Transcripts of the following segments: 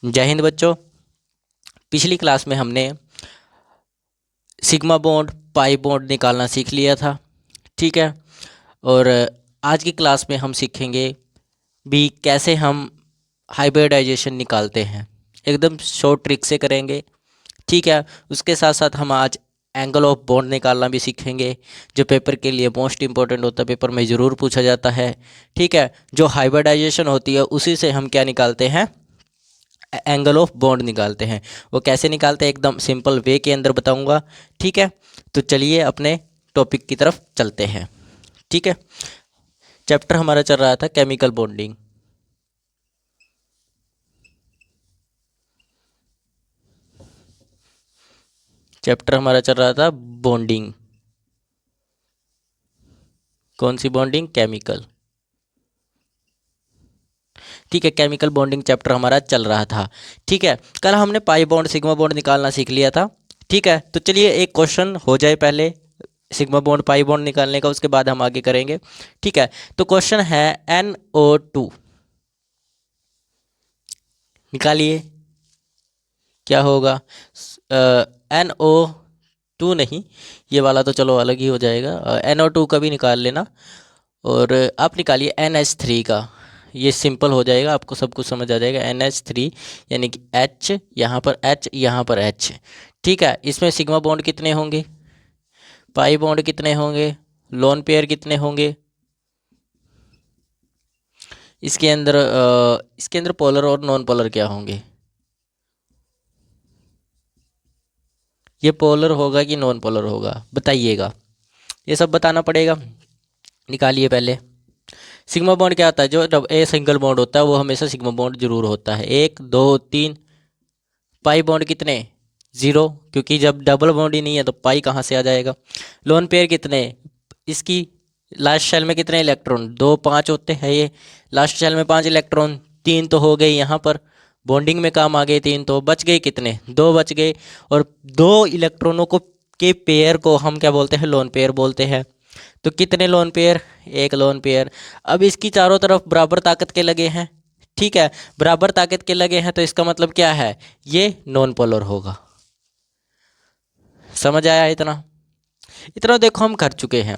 जय हिंद बच्चों। पिछली क्लास में हमने सिग्मा बॉन्ड पाई बॉन्ड निकालना सीख लिया था, ठीक है। और आज की क्लास में हम सीखेंगे भी कैसे हम हाइब्रिडाइजेशन निकालते हैं। एकदम शॉर्ट ट्रिक से करेंगे, ठीक है। उसके साथ साथ हम आज एंगल ऑफ बॉन्ड निकालना भी सीखेंगे, जो पेपर के लिए मोस्ट इंपॉर्टेंट होता है, पेपर में ज़रूर पूछा जाता है, ठीक है। जो हाइब्रिडाइजेशन होती है उसी से हम क्या निकालते हैं, एंगल ऑफ बॉन्ड निकालते हैं। वो कैसे निकालते हैं एकदम सिंपल वे के अंदर बताऊंगा, ठीक है। तो चलिए अपने टॉपिक की तरफ चलते हैं, ठीक है। चैप्टर हमारा चल रहा था केमिकल बॉन्डिंग। चैप्टर हमारा चल रहा था बॉन्डिंग। कौन सी बॉन्डिंग? केमिकल, ठीक है। केमिकल बॉन्डिंग चैप्टर हमारा चल रहा था, ठीक है। कल हमने पाई बॉन्ड सिग्मा बॉन्ड निकालना सीख लिया था, ठीक है। तो चलिए एक क्वेश्चन हो जाए पहले सिग्मा बॉन्ड पाई बॉन्ड निकालने का, उसके बाद हम आगे करेंगे, ठीक है। तो क्वेश्चन है NO2, निकालिए क्या होगा। NO2 नहीं, ये वाला तो चलो अलग ही हो जाएगा। NO2 का भी निकाल लेना, और आप निकालिए NH3 का। ये सिंपल हो जाएगा, आपको सब कुछ समझ आ जाएगा। NH3 यानी कि H, यहाँ पर H, यहाँ पर H, ठीक है। इसमें सिग्मा बॉन्ड कितने होंगे, पाई बॉन्ड कितने होंगे, लोन पेयर कितने होंगे। इसके अंदर पोलर और नॉन पोलर क्या होंगे, ये पोलर होगा कि नॉन पोलर होगा, बताइएगा। ये सब बताना पड़ेगा। निकालिए पहले। सिग्मा बॉन्ड क्या होता है, जो जब ए सिंगल बॉन्ड होता है वो हमेशा सिग्मा बॉन्ड जरूर होता है, 1 2 3। पाई बॉन्ड कितने? 0, क्योंकि जब डबल बॉन्ड ही नहीं है तो पाई कहाँ से आ जाएगा। लोन पेयर कितने? इसकी लास्ट शेल में कितने इलेक्ट्रॉन? 2 5 होते हैं। ये लास्ट शेल में 5 इलेक्ट्रॉन, 3 तो हो गए यहाँ पर, बॉन्डिंग में काम आ गए 3, तो बच गए कितने? 2 बच गए। और 2 इलेक्ट्रॉनों को के पेयर को हम क्या बोलते हैं? लोन पेयर बोलते हैं। तो कितने लोन पेयर? 1 lone pair. अब इसकी चारों तरफ बराबर ताकत के लगे हैं, ठीक है। बराबर ताकत के लगे हैं तो इसका मतलब क्या है, ये नॉन पोलर होगा। समझ आया? इतना इतना देखो हम कर चुके हैं।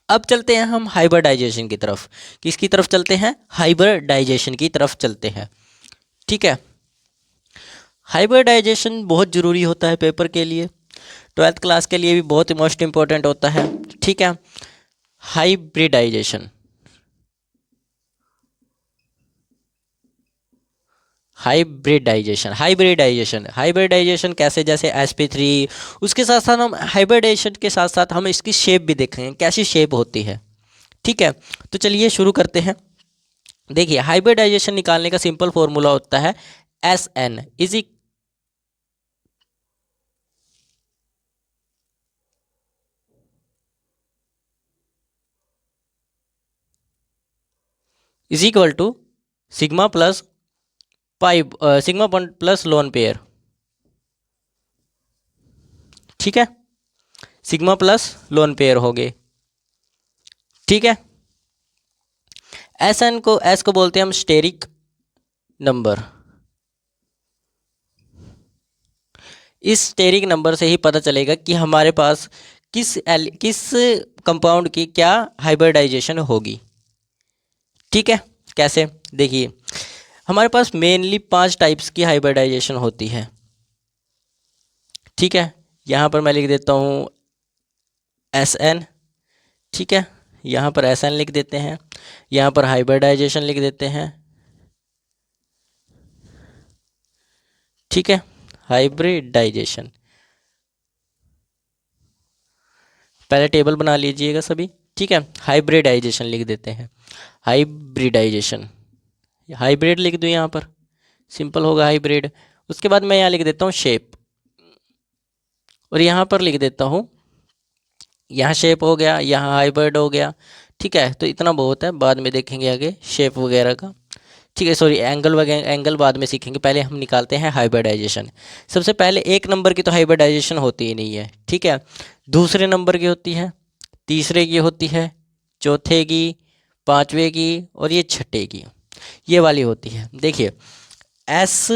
अब चलते हैं हम हाइब्रिडाइजेशन की तरफ। किसकी तरफ चलते हैं? हाइब्रिडाइजेशन की तरफ चलते हैं, ठीक है। हाइब्रिडाइजेशन बहुत ज़रूरी होता है पेपर के लिए, 12th क्लास के लिए भी बहुत मोस्ट इंपॉर्टेंट होता है, ठीक है। हाइब्रिडाइजेशन, हाइब्रिडाइजेशन कैसे? जैसे sp3, उसके साथ साथ हम हाइब्रिडाइजेशन के साथ साथ हम इसकी शेप भी देखेंगे, कैसी शेप होती है, ठीक है। तो चलिए शुरू करते हैं। देखिए हाइब्रिडाइजेशन निकालने का सिंपल फॉर्मूला होता है SN is equal to sigma plus pi, sigma bond plus lone pair, ठीक है। सिग्मा प्लस लोन पेयर हो गए, ठीक है। एस को बोलते हैं हम स्टेरिक नंबर। इस स्टेरिक नंबर से ही पता चलेगा कि हमारे पास किस कंपाउंड की क्या हाइब्रिडाइजेशन होगी, ठीक है। कैसे? देखिए हमारे पास मेनली 5 टाइप्स की हाइब्रिडाइजेशन होती है, ठीक है। यहाँ पर मैं लिख देता हूँ SN, ठीक है। यहाँ पर SN लिख देते हैं, यहाँ पर हाइब्रिडाइजेशन लिख देते हैं, ठीक है। हाइब्रिडाइजेशन पहले टेबल बना लीजिएगा सभी, ठीक है। हाइब्रिडाइजेशन लिख देते हैं, हाइब्रिडाइजेशन, हाइब्रिड लिख दूँ यहाँ पर, सिंपल होगा हाइब्रिड। उसके बाद मैं यहाँ लिख देता हूँ शेप, और यहाँ पर लिख देता हूँ, यहाँ शेप हो गया, यहाँ हाइब्रिड हो गया, ठीक है। तो इतना बहुत है, बाद में देखेंगे आगे शेप वगैरह का, ठीक है। सॉरी, एंगल वगैरह, एंगल बाद में सीखेंगे, पहले हम निकालते हैं हाइब्रिडाइजेशन। सबसे पहले 1 नंबर की तो हाइब्रिडाइजेशन होती ही नहीं है, ठीक है। दूसरे नंबर की होती है, तीसरे की होती है, चौथे की, पाँचवें की, और ये छठे की, ये वाली होती है। देखिए एस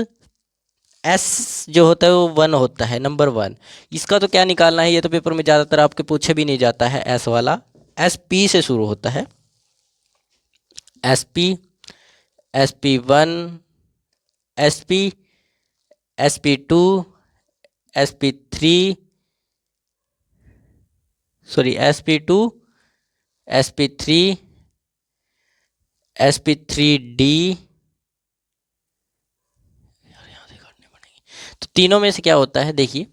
एस जो होता है वो 1 होता है, नंबर 1। इसका तो क्या निकालना है, ये तो पेपर में ज़्यादातर आपके पूछे भी नहीं जाता है। एस वाला एस पी से शुरू होता है। S P, S P 1, S P, S P 2, S P 3, sorry S P 2, S P 3, S P 3 D. तो तीनों में से क्या होता है, देखिए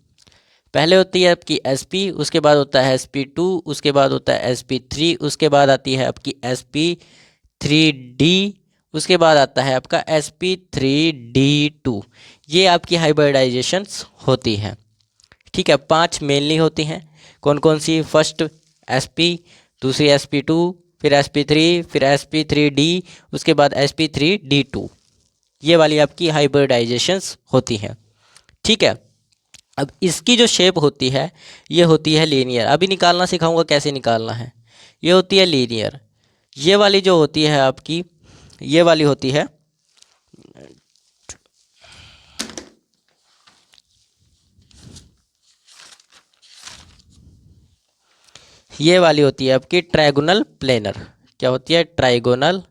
पहले होती है आपकी एस पी, उसके बाद होता है एस पी 2, उसके बाद होता है एस पी 3, उसके बाद आती है आपकी एस पी 3 डी, उसके बाद आता है आपका एस पी 3 डी 2। ये आपकी हाइब्रिडाइजेशंस होती हैं। ठीक है, 5 मेनली होती हैं। कौन कौन सी? फर्स्ट एस पी, दूसरी एस पी 2, फिर एस पी 3, फिर एस पी 3 डी, उसके बाद एस पी 3 डी 2। ये वाली आपकी हाइब्रिडाइजेशंस होती हैं। ठीक है, अब इसकी जो शेप होती है ये होती है लीनियर। अभी निकालना सिखाऊंगा कैसे निकालना है। ये होती है लीनियर। ये वाली जो होती है आपकी, ये वाली होती है ये वाली होती है आपकी ट्रायगोनल प्लेनर। क्या होती है? Trigonal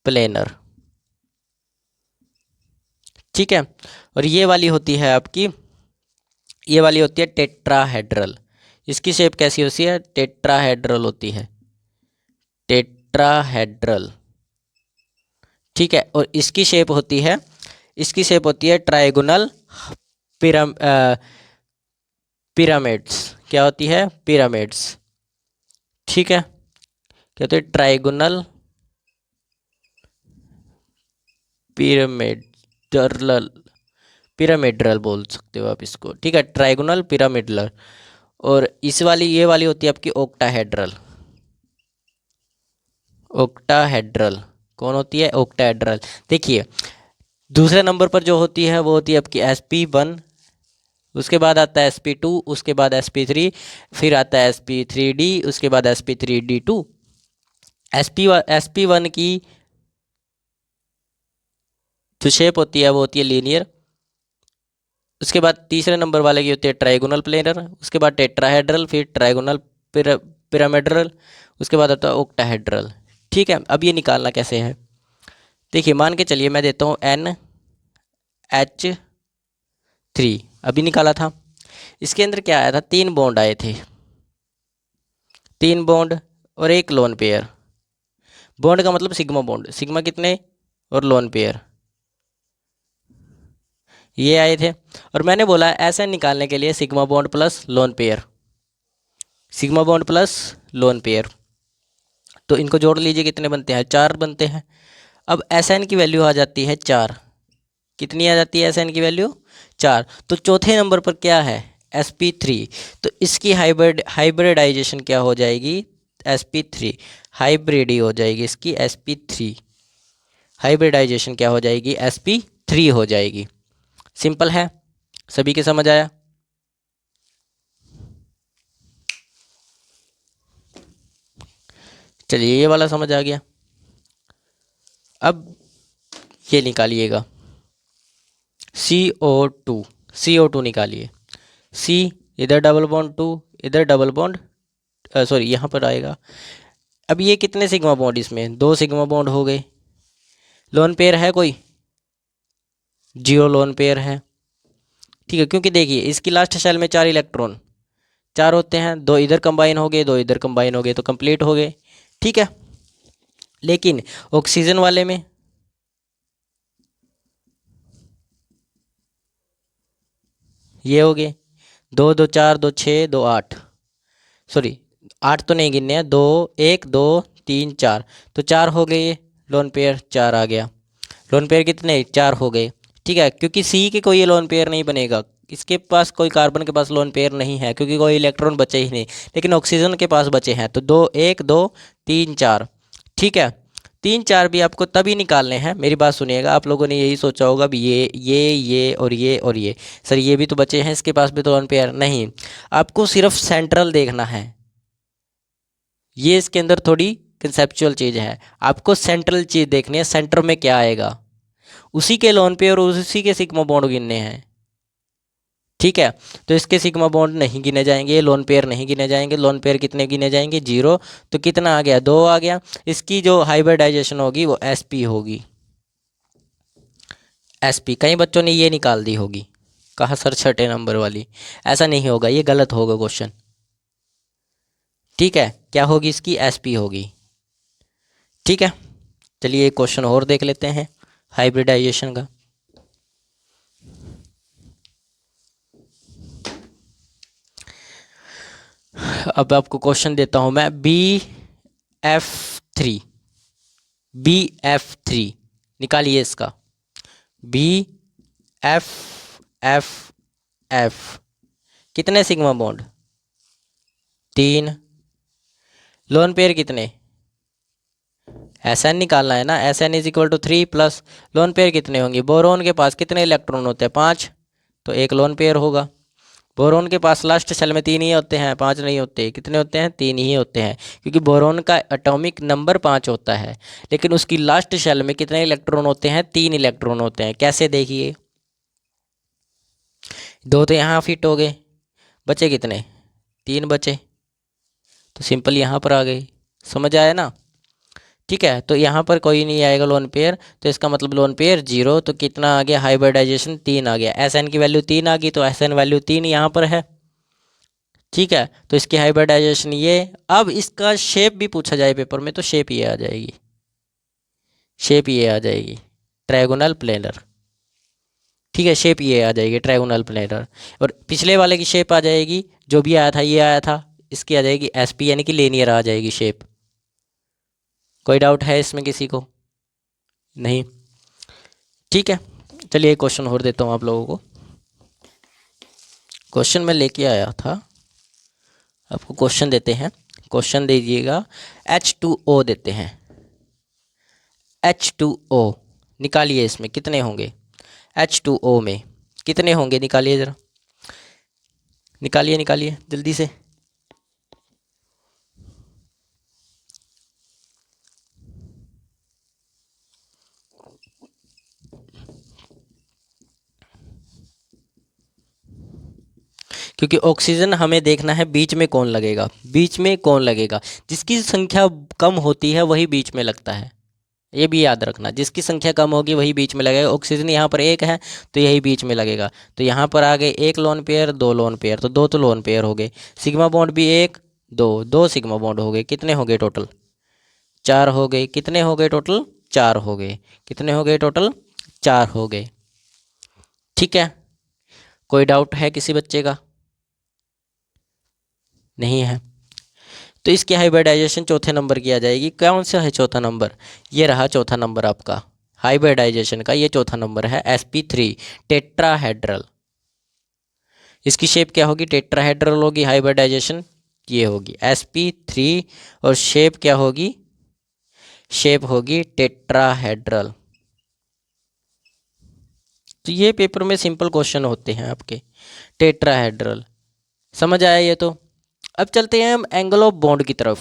planar. ठीक है, और ये वाली होती है आपकी, ये वाली होती है टेट्राहेड्रल। इसकी शेप कैसी होती है? टेट्राहेड्रल होती है, टेट्राहेड्रल। ठीक है, और इसकी शेप होती है, इसकी शेप होती है ट्रायगोनल पिरामिड्स। क्या होती है? पिरामिड्स। ठीक है, क्या होती है? ट्रायगोनल पिरामिडल, पिरामिडल बोल सकते हो आप इसको। ठीक है, ट्रायगोनल पिरामिडल। और इस वाली, ये वाली होती है आपकी ओक्टाहेड्रल। ओक्टाहेड्रल कौन होती है? ओक्टाहेड्रल। देखिए दूसरे नंबर पर जो होती है वो होती है आपकी एस पी 1, उसके बाद आता है एस पी 2, उसके बाद एस पी 3, फिर आता है एस पी 3 डी, उसके बाद S P 3 D 2। S P 1 की जो शेप होती है वो होती है लीनियर। उसके बाद तीसरे नंबर वाले की होती है ट्रायगोनल प्लेनर, उसके बाद टेट्राहेड्रल, फिर ट्रायगोनल पिरामिडल, उसके बाद आता है ओक्टाहेड्रल। ठीक है, अब ये निकालना कैसे है? देखिए मान के चलिए मैं देता हूँ NH3, अभी निकाला था। इसके अंदर क्या आया था? 3 बॉन्ड आए थे, 3 बॉन्ड और एक लोन पेयर। बॉन्ड का मतलब सिग्मा बॉन्ड, सिग्मा कितने और लोन पेयर, ये आए थे। और मैंने बोला ऐसे निकालने के लिए sigma bond plus lone pair, sigma bond plus lone pair. तो इनको जोड़ लीजिए, कितने बनते हैं? 4 बनते हैं। अब SN की वैल्यू आ जाती है 4। कितनी आ जाती है SN की वैल्यू? 4। तो चौथे नंबर पर क्या है? sp3। तो इसकी हाइब्रिडाइजेशन क्या हो जाएगी? sp3 हाइब्रिड ही हो जाएगी इसकी, sp3 हाइब्रिडाइजेशन क्या हो जाएगी? sp3 हो जाएगी। सिंपल है, सभी के समझ आया? चलिए ये वाला समझ आ गया। अब ये निकालिएगा CO2, CO2 निकालिए। C इधर डबल बॉन्ड 2, इधर डबल बॉन्ड, सॉरी यहाँ पर आएगा। अब ये कितने सिग्मा बॉन्ड? इसमें 2 सिग्मा बॉन्ड हो गए। लोन पेयर है कोई? 0 लोन पेयर है। ठीक है, क्योंकि देखिए इसकी लास्ट शेल में 4 इलेक्ट्रॉन, 4 होते हैं, 2 इधर कंबाइन हो गए, 2 इधर कंबाइन हो गए, तो कंप्लीट हो गए। ठीक है, लेकिन ऑक्सीजन वाले में ये हो गए 2 2 4 2 6 2 8, सॉरी 8 तो नहीं गिनने हैं, 2 1 2 3 4, तो 4 हो गए लोन पेयर, 4 आ गया। लोन पेयर कितने? 4 हो गए। ठीक है, क्योंकि सी के कोई लोन पेयर नहीं बनेगा, इसके पास कोई कार्बन के पास लोन पेयर नहीं है, क्योंकि कोई इलेक्ट्रॉन बचे ही नहीं। लेकिन ऑक्सीजन के पास बचे हैं, तो 2 1 2 3 4। ठीक है, 3 4 भी आपको तभी निकालने हैं। मेरी बात सुनिएगा, आप लोगों ने यही सोचा होगा भी ये और ये और ये, सर ये भी तो बचे हैं, इसके पास भी तो लोन पेयर नहीं। आपको सिर्फ सेंट्रल देखना है, ये इसके अंदर थोड़ी कंसेप्चुअल चीज़ है। आपको सेंट्रल चीज़ देखनी है, सेंटर में क्या आएगा उसी के लोन पेयर और उसी के सिग्मा बॉन्ड गिनने हैं। ठीक है, तो इसके सिग्मा बॉन्ड नहीं गिने जाएंगे, ये लोन पेयर नहीं गिने जाएंगे। लोन पेयर कितने गिने जाएंगे? 0। तो कितना आ गया? 2 आ गया। इसकी जो हाइब्रिडाइजेशन होगी वो sp होगी। sp कई बच्चों ने ये निकाल दी होगी, कहा सर छठे नंबर वाली। ऐसा नहीं होगा, ये गलत होगा क्वेश्चन। ठीक है, क्या होगी इसकी? sp होगी। ठीक है, चलिए एक क्वेश्चन और देख लेते हैं हाइब्रिडाइजेशन का। अब आपको क्वेश्चन देता हूं मैं, BF3 निकालिए इसका। BF कितने सिग्मा बॉन्ड? 3। लोन पेयर कितने? SN निकालना है ना, SN is equal to 3 plus lone pair कितने होंगे? बोरोन के पास कितने इलेक्ट्रॉन होते हैं? 5, तो एक लोन पेयर होगा। बोरोन के पास लास्ट शेल में 3 ही होते हैं, 5 नहीं होते। कितने होते हैं? 3 ही होते हैं, क्योंकि बोरोन का एटॉमिक नंबर 5 होता है, लेकिन उसकी लास्ट शेल में कितने इलेक्ट्रॉन होते हैं? 3 इलेक्ट्रॉन होते हैं। कैसे? देखिए, 2 तो यहाँ फिट हो गए, बचे कितने? 3 बचे, तो सिंपल यहाँ पर आ गई। समझ आया ना? ठीक है, तो यहाँ पर कोई नहीं आएगा लोन पेयर, तो इसका मतलब लोन पेयर 0। तो कितना आ गया? हाइब्रिडाइजेशन 3 आ गया। SN की वैल्यू 3 आ गई, तो SN वैल्यू 3 यहाँ पर है। ठीक है, तो इसकी हाइब्रिडाइजेशन ये। अब इसका शेप भी पूछा जाए पेपर में, तो शेप ये आ जाएगी, शेप ये आ जाएगी, ट्रायगोनल प्लेनर। ठीक है, शेप ये आ जाएगी ट्रायगोनल प्लेनर। और पिछले वाले की शेप आ जाएगी, जो भी आया था ये आया था, इसकी आ जाएगी SP, यानी कि लीनियर आ जाएगी शेप। कोई डाउट है इसमें किसी को? नहीं। ठीक है, चलिए एक क्वेश्चन और देता हूँ आप लोगों को। क्वेश्चन मैं लेके आया था, आपको क्वेश्चन देते हैं। क्वेश्चन दीजिएगा, H2O देते हैं। H2O निकालिए, इसमें कितने होंगे? H2O में कितने होंगे? निकालिए ज़रा, निकालिए निकालिए जल्दी से। क्योंकि ऑक्सीजन हमें देखना है बीच में कौन लगेगा, बीच में कौन लगेगा। जिसकी संख्या कम होती है वही बीच में लगता है, ये भी याद रखना। जिसकी संख्या कम होगी वही बीच में लगेगा। ऑक्सीजन यहाँ पर 1 है, तो यही बीच में लगेगा। तो यहाँ पर आ गए 1 लोन पेयर, 2 लोन पेयर, तो 2 तो लोन पेयर हो गए। सिग्मा बॉन्ड भी 1 2, 2 सिग्मा बॉन्ड हो गए। कितने हो गए टोटल? 4 हो गए। कितने हो गए टोटल? 4 हो गए। कितने हो गए टोटल? 4 हो गए। ठीक है, कोई डाउट है किसी बच्चे का? नहीं है, तो इसकी हाइब्रिडाइजेशन चौथे नंबर की आ जाएगी। कौन सा है चौथा नंबर? ये रहा चौथा नंबर आपका हाइब्रिडाइजेशन का, ये चौथा नंबर है sp3 टेट्राहेड्रल। इसकी शेप क्या होगी? टेट्राहेड्रल होगी। हाइब्रिडाइजेशन ये होगी sp3, और शेप क्या होगी? शेप होगी टेट्राहेड्रल। तो ये पेपर में सिंपल क्वेश्चन होते हैं आपके, टेट्राहेड्रल। समझ आया ये तो? अब चलते हैं हम एंगल ऑफ बॉन्ड की तरफ।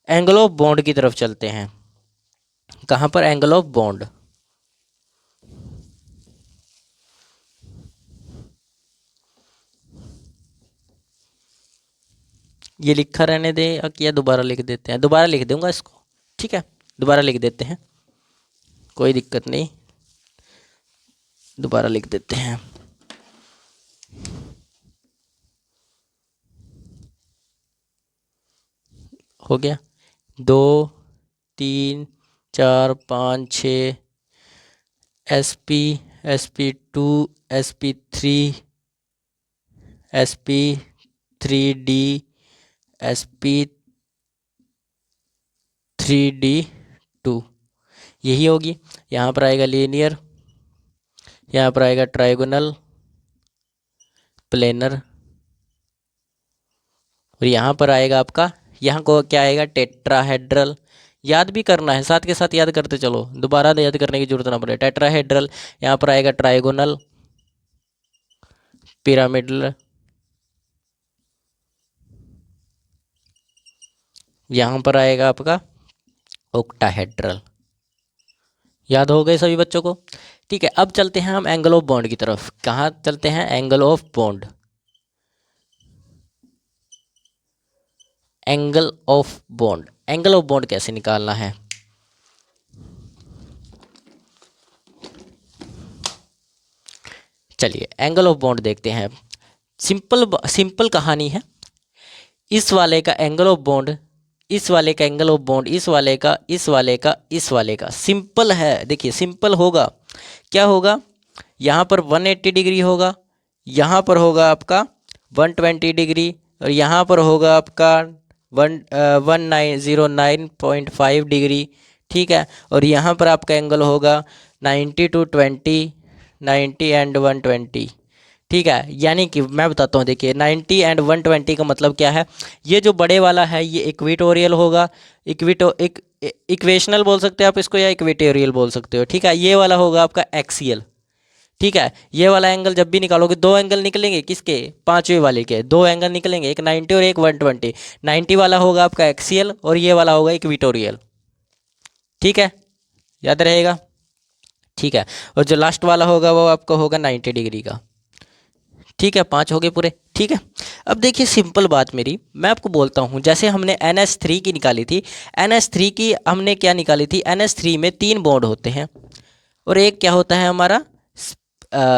एंगल ऑफ बॉन्ड की तरफ चलते हैं। कहाँ पर? Angle of bond. ये लिखा रहने दे या दोबारा लिख देते हैं? दोबारा लिख दूंगा इसको। ठीक है, दोबारा लिख देते हैं, कोई दिक्कत नहीं, दोबारा लिख देते हैं। हो गया? 2 3 4 5 6 SP SP2 SP3 SP3D SP3D2, यही होगी। यहाँ पर आएगा लीनियर, यहाँ पर आएगा ट्राइगोनल प्लेनर, और यहाँ पर आएगा आपका, यहाँ को क्या आएगा? टेट्राहेड्रल। याद भी करना है, साथ के साथ याद करते चलो, दोबारा याद करने की जरूरत ना पड़े। टेट्राहेड्रल, यहाँ पर आएगा ट्राइगोनल, पिरामिडल, यहाँ पर आएगा आपका ऑक्टाहेड्रल। याद हो गए सभी बच्चों को? ठीक है, अब चलते हैं हम एंगल ऑफ बॉन्ड की तरफ। कहाँ चलते हैं? Angle of bond. Angle of bond, angle of bond कैसे निकालना है? चलिए एंगल ऑफ बॉन्ड देखते हैं। सिंपल सिंपल कहानी है। इस वाले का एंगल ऑफ बॉन्ड, इस वाले का एंगल ऑफ बॉन्ड, इस वाले का, इस वाले का, इस वाले का, सिंपल है। देखिए सिंपल होगा, क्या होगा? यहाँ पर 180 डिग्री होगा, यहाँ पर होगा आपका 120 डिग्री, और यहाँ पर होगा आपका 1909.5 डिग्री। ठीक है, और यहाँ पर आपका एंगल होगा 90 to 20, 90 एंड 120। ठीक है, यानी कि मैं बताता हूँ, देखिए 90 एंड 120 का मतलब क्या है? ये जो बड़े वाला है ये इक्वेटोरियल होगा, इक्वेशनल बोल सकते हैं आप इसको, या इक्वेटोरियल बोल सकते हो। ठीक है, ये वाला होगा आपका एक्सियल। ठीक है, ये वाला एंगल जब भी निकालोगे, दो एंगल निकलेंगे किसके? पांचवें वाले के दो एंगल निकलेंगे, एक 90 और एक 120। 90 वाला होगा आपका एक्सियल और ये वाला होगा इक्वेटोरियल। ठीक है, याद रहेगा। ठीक है, और जो लास्ट वाला होगा वो आपका होगा 90 डिग्री का। ठीक है, पांच हो गए पूरे। ठीक है, अब देखिए सिंपल बात मेरी, मैं आपको बोलता हूँ, जैसे हमने NH3 की निकाली थी, NH3 की हमने क्या निकाली थी? NH3 में 3 बॉन्ड होते हैं और एक क्या होता है हमारा?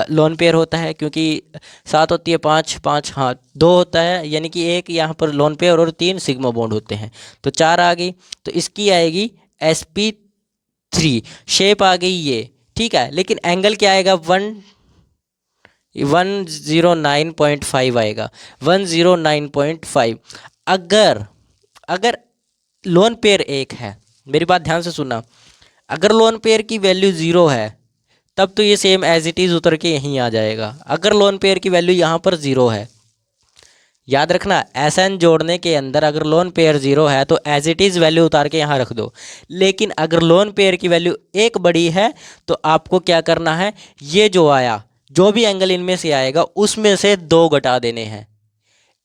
लोन पेयर होता है, क्योंकि 7 होती है, 5 5, हाँ 2 होता है, यानी कि एक यहाँ पर लोन पेयर और 3 सिग्मा बॉन्ड होते हैं, तो 4 आ गई। तो इसकी आएगी sp3, शेप आ गई ये। ठीक है, लेकिन एंगल क्या आएगा? 109.5 आएगा, 109.5। अगर अगर लोन पेयर एक है, मेरी बात ध्यान से सुनना, अगर लोन पेयर की वैल्यू 0 है तब तो ये सेम एज इट इज़ उतर के यहीं आ जाएगा। अगर लोन पेयर की वैल्यू यहाँ पर 0 है, याद रखना, SN जोड़ने के अंदर अगर लोन पेयर 0 है तो एज इट इज़ वैल्यू उतार के यहाँ रख दो। लेकिन अगर लोन पेयर की वैल्यू एक बड़ी है तो आपको क्या करना है? ये जो आया, जो भी एंगल इनमें से आएगा उसमें से 2 घटा देने हैं।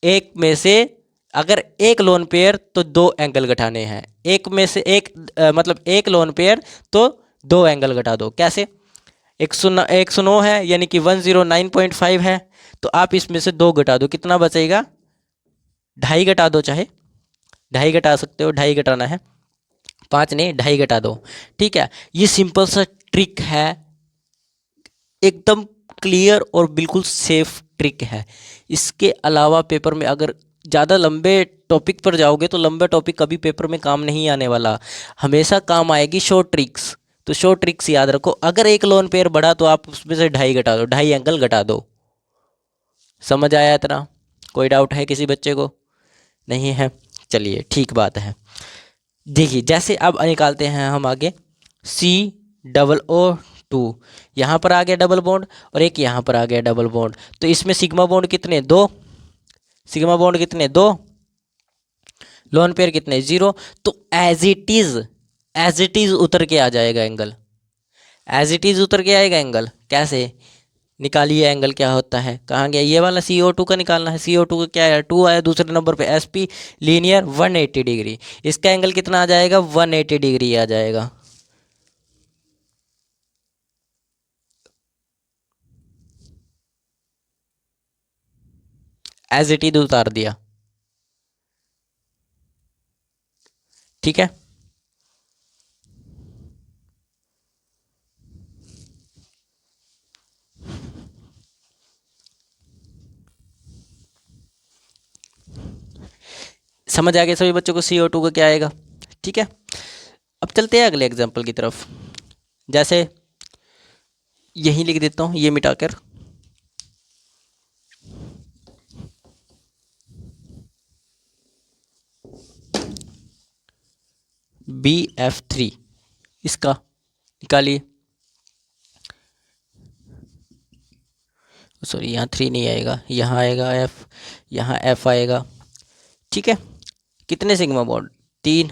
एक में से अगर एक लोन पेयर तो 2 एंगल घटाने हैं, एक में से एक मतलब एक लोन पेयर तो 2 एंगल घटा दो। कैसे? 109 है, यानी कि 109.5 है, तो आप इसमें से 2 घटा दो, कितना बचेगा? 2.5 घटा दो, चाहे 2.5 घटा सकते हो, 2.5 घटाना है, 5 नहीं 2.5 घटा दो। ठीक है, ये सिंपल सा ट्रिक है, एकदम क्लियर और बिल्कुल सेफ ट्रिक है। इसके अलावा पेपर में अगर ज़्यादा लंबे टॉपिक पर जाओगे तो लंबा टॉपिक कभी पेपर में काम नहीं आने वाला, हमेशा काम आएगी शॉर्ट ट्रिक्स। तो शॉर्ट ट्रिक्स याद रखो, अगर एक लोन पेयर बढ़ा तो आप उसमें से 2.5 घटा दो, 2.5 एंगल घटा दो। समझ आया इतना? कोई डाउट है किसी बच्चे को? नहीं है? चलिए ठीक बात है। देखिए जैसे अब निकालते हैं हम आगे, COO2, यहाँ पर आ गया डबल बॉन्ड और एक यहाँ पर आ गया डबल बॉन्ड, तो इसमें सिग्मा बॉन्ड कितने? 2। सिग्मा बॉन्ड कितने? 2। लोन पेयर कितने? 0। तो एज इट इज उतर के आ जाएगा एंगल, एज इट इज उतर के आएगा एंगल। कैसे? निकालिए एंगल क्या होता है, कहाँ गया? ये वाला CO2 का निकालना है। CO2 का क्या है? 2 आया, दूसरे नंबर पे SP लीनियर 180 डिग्री, इसका एंगल कितना आ जाएगा? 180 डिग्री आ जाएगा। एज इट इज उतार दिया। ठीक है, समझ आ गया सभी बच्चों को CO2 का क्या आएगा? ठीक है, अब चलते हैं अगले एग्जाम्पल की तरफ। जैसे यहीं लिख देता हूँ, ये मिटाकर, BF3, इसका निकालिए। सॉरी, यहाँ 3 नहीं आएगा, यहाँ आएगा F, यहाँ F आएगा। ठीक है, कितने सिग्मा बॉन्ड? 3।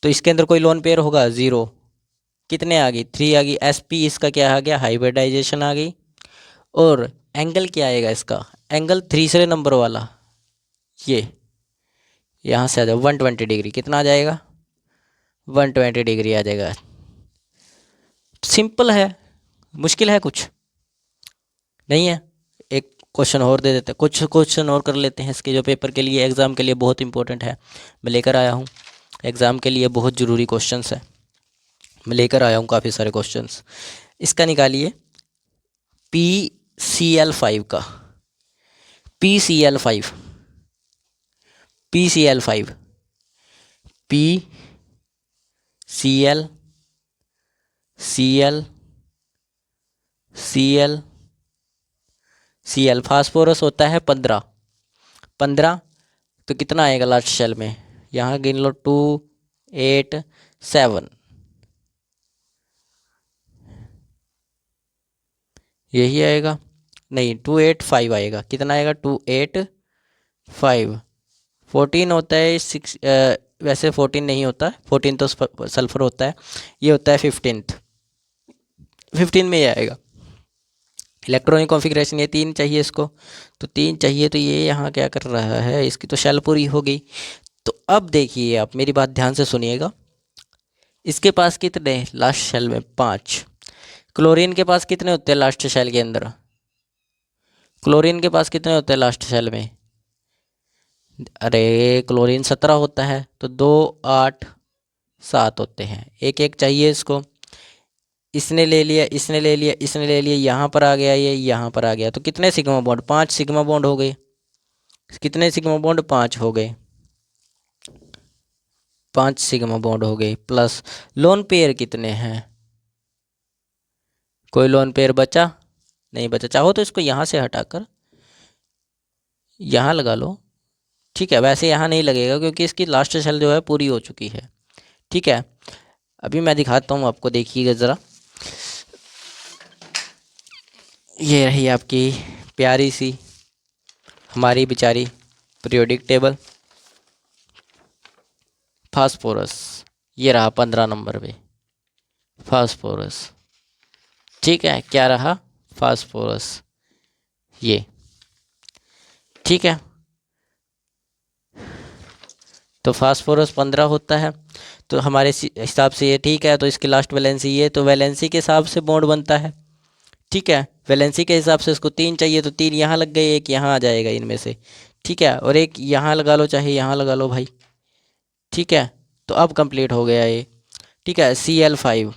तो इसके अंदर कोई लोन पेयर होगा? 0। कितने आ गई? 3 आ गई। SP इसका क्या आ गया? हाइब्रिडाइजेशन आ गई। और एंगल क्या आएगा इसका? एंगल तीसरे नंबर वाला, ये यहाँ से आ जाए 120 डिग्री, कितना आ जाएगा? 120 डिग्री आ जाएगा। सिंपल है, मुश्किल है कुछ नहीं है। एक क्वेश्चन और दे देते हैं, कुछ क्वेश्चन और कर लेते हैं इसके, जो पेपर के लिए एग्ज़ाम के लिए बहुत इंपॉर्टेंट है। मैं लेकर आया हूँ, एग्ज़ाम के लिए बहुत ज़रूरी क्वेश्चंस है, मैं लेकर आया हूँ काफ़ी सारे क्वेश्चंस। इसका निकालिए PCl5 का, PCl5, PCl5, PCl, Cl, Cl, Cl, phosphorus होता है 15, 15 तो कितना आएगा लास्ट शेल में, यहाँ गिन लो 2, 8, 7, यही आएगा, नहीं 2, 8, 5 आएगा, कितना आएगा 2, 8, 5, 14 होता है 6, वैसे 14 नहीं होता, 14 तो सल्फर होता है, ये होता है 15th, 15 में ये आएगा। इलेक्ट्रॉनिक कॉन्फ़िगरेशन ये 3 चाहिए इसको, तो 3 चाहिए, तो ये यहाँ क्या कर रहा है, इसकी तो शेल पूरी हो गई। तो अब देखिए आप मेरी बात ध्यान से सुनिएगा, इसके पास कितने लास्ट शेल में 5, क्लोरीन के पास कितने होते हैं लास्ट शेल के अंदर, क्लोरीन के पास कितने होते हैं लास्ट शेल में, अरे क्लोरीन 17 होता है, तो 2, 8, 7 होते हैं, एक एक चाहिए इसको, इसने ले लिया, इसने ले लिया, इसने ले लिया, यहाँ पर आ गया, ये यहाँ पर आ गया, तो कितने सिग्मा बॉन्ड, 5 सिग्मा बॉन्ड हो गए, कितने सिग्मा बॉन्ड 5 हो गए, 5 सिग्मा बॉन्ड हो गए, प्लस लोन पेयर कितने हैं, कोई लोन पेयर बचा नहीं बचा, चाहो तो इसको यहाँ से हटाकर यहाँ लगा लो, ठीक है, वैसे यहाँ नहीं लगेगा क्योंकि इसकी लास्ट शेल जो है पूरी हो चुकी है, ठीक है। अभी मैं दिखाता हूँ आपको, देखिएगा ज़रा, ये रही आपकी प्यारी सी हमारी बेचारी पीरियोडिक टेबल, फास्फोरस, ये रहा 15 नंबर पे फास्फोरस, ठीक है, क्या रहा फास्फोरस, ये ठीक है। तो फास्फोरस 15 होता है, तो हमारे हिसाब से ये ठीक है, तो इसकी लास्ट वैलेंसी ये, तो वैलेंसी के हिसाब से बॉन्ड बनता है, ठीक है, वैलेंसी के हिसाब से इसको 3 चाहिए, तो 3 यहाँ लग गए, एक यहाँ आ जाएगा इनमें से, ठीक है, और एक यहाँ लगा लो, चाहे यहाँ लगा लो भाई, ठीक है। तो अब कंप्लीट हो गया ये, ठीक है, Cl5,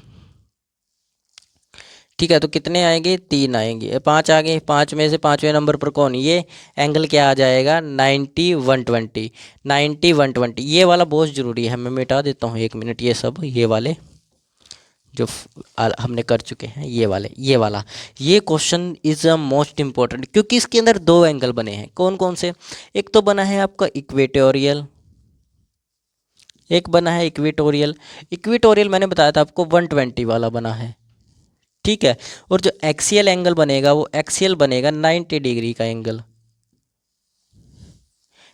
ठीक है, तो कितने आएंगे, 3 आएंगे, 5 आ गए, 5 में से 5वें नंबर पर कौन, ये एंगल क्या आ जाएगा 90, 120, 90, 120, ये वाला बहुत ज़रूरी है, मैं मिटा देता हूँ 1 मिनट, ये सब ये वाले जो हमने कर चुके हैं, ये वाला ये question is a most important, क्योंकि इसके अंदर 2 एंगल बने हैं, कौन कौन से, एक तो बना है आपका इक्वेटोरियल, एक बना है इक्वेटोरियल, इक्वेटोरियल मैंने बताया था आपको 120 वाला बना है, ठीक है, और जो एक्सियल एंगल बनेगा वो एक्सियल बनेगा 90 डिग्री का एंगल,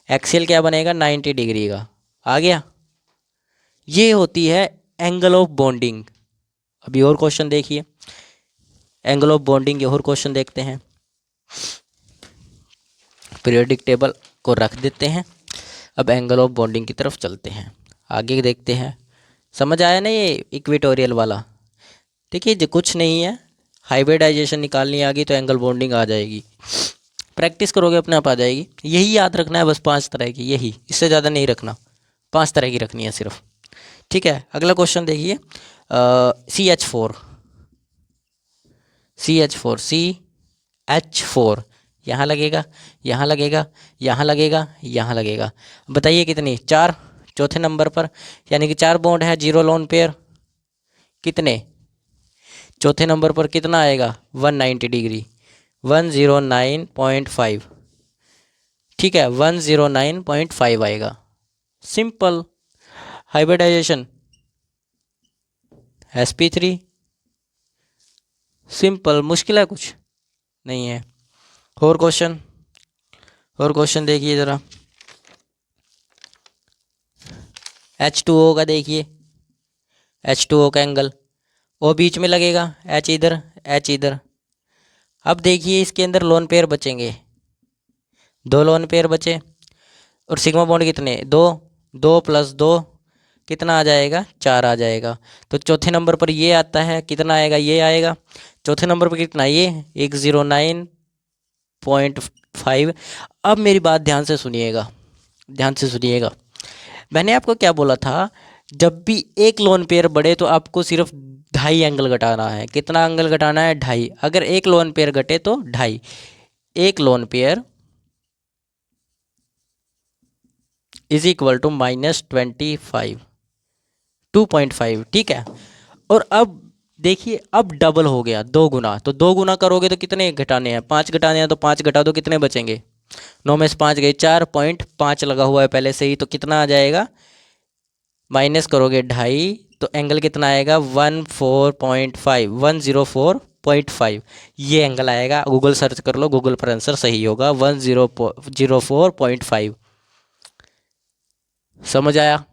एक्सियल क्या बनेगा 90 डिग्री का, आ गया, ये होती है एंगल ऑफ बॉन्डिंग। अभी और क्वेश्चन देखिए, एंगल ऑफ बॉन्डिंग के और क्वेश्चन देखते हैं, पीरियोडिक टेबल को रख देते हैं, अब एंगल ऑफ बॉन्डिंग की तरफ चलते हैं, आगे देखते हैं, समझ आया ना ये इक्वेटोरियल वाला, देखिए जो कुछ नहीं है, हाइब्रिडाइजेशन निकालनी आ गई तो एंगल बॉन्डिंग आ जाएगी, प्रैक्टिस करोगे अपने आप आ जाएगी, यही याद रखना है बस, 5 तरह की, यही, इससे ज़्यादा नहीं रखना, 5 तरह की रखनी है सिर्फ, ठीक है। अगला क्वेश्चन देखिए, CH4, CH4, CH4, यहाँ लगेगा, यहाँ लगेगा, यहाँ लगेगा, यहाँ लगेगा, बताइए कितनी, 4, चौथे नंबर पर, यानी कि 4 बॉन्ड है, 0 लोन पेयर, कितने, चौथे नंबर पर कितना आएगा 190 डिग्री, 109.5, ठीक है, 109.5 आएगा, सिंपल, हाइब्रिडाइजेशन sp3, सिंपल, मुश्किल है कुछ नहीं है। और क्वेश्चन, और क्वेश्चन देखिए ज़रा, H2O का देखिए, H2O का एंगल, O बीच में लगेगा, H इधर, H इधर, अब देखिए इसके अंदर लोन पेयर बचेंगे, 2 लोन पेयर बचे, और सिग्मा बॉन्ड कितने, 2, 2 + 2 कितना आ जाएगा, 4 आ जाएगा। तो चौथे नंबर पर ये आता है, कितना आएगा, ये आएगा। चौथे नंबर पर कितना, ये 109.5। अब मेरी बात ध्यान से सुनिएगा, ध्यान से सुनिएगा। मैंने आपको क्या बोला था, जब भी एक लोन पेयर बढ़े तो आपको सिर्फ 2.5 एंगल घटाना है। कितना एंगल घटाना है, 2.5। अगर एक लोन पेयर घटे तो 2.5। एक lone pair is equal to -25, 2.5, ठीक है। और अब देखिए, अब डबल हो गया, 2 गुना। तो 2 गुना करोगे तो कितने घटाने हैं, 5 घटाने हैं। तो 5 घटा दो, कितने बचेंगे, 9 में से 5 गए, 4.5 लगा हुआ है पहले से ही। तो कितना आ जाएगा, माइनस करोगे 2.5, तो एंगल कितना आएगा, 104.5। ये एंगल आएगा। गूगल सर्च कर लो, गूगल पर आंसर सही होगा, 1004.5। समझ आया।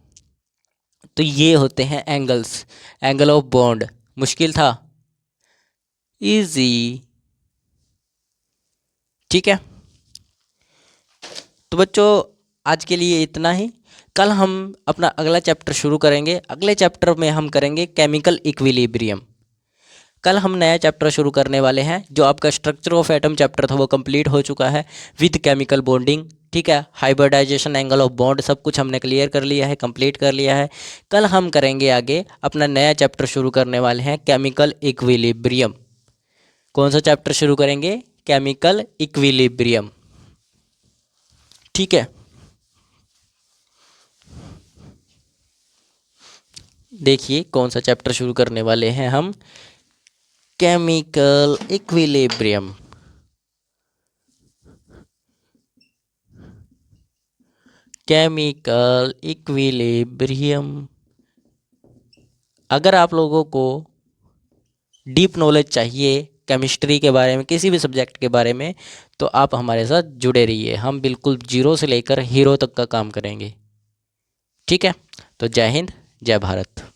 तो ये होते हैं एंगल्स, एंगल ऑफ बॉन्ड। मुश्किल था, इजी, ठीक है। तो बच्चों आज के लिए इतना ही। कल हम अपना अगला चैप्टर शुरू करेंगे। अगले चैप्टर में हम करेंगे केमिकल इक्विलिब्रियम। कल हम नया चैप्टर शुरू करने वाले हैं। जो आपका स्ट्रक्चर ऑफ एटम चैप्टर था वो कंप्लीट हो चुका है विद केमिकल बॉन्डिंग, ठीक है। हाइब्रिडाइजेशन, एंगल ऑफ बॉन्ड, सब कुछ हमने क्लियर कर लिया है, कंप्लीट कर लिया है। कल हम करेंगे आगे अपना नया चैप्टर शुरू करने वाले हैं केमिकल इक्विलिब्रियम। कौन सा चैप्टर शुरू करेंगे, केमिकल इक्विलिब्रियम, ठीक है। देखिए कौन सा चैप्टर शुरू करने वाले हैं हम, केमिकल इक्विलिब्रियम। Chemical equilibrium. अगर आप लोगों को डीप नॉलेज चाहिए केमिस्ट्री के बारे में, किसी भी सब्जेक्ट के बारे में, तो आप हमारे साथ जुड़े रहिए। हम बिल्कुल जीरो से लेकर हीरो तक का काम करेंगे, ठीक है। तो जय हिंद, जय भारत।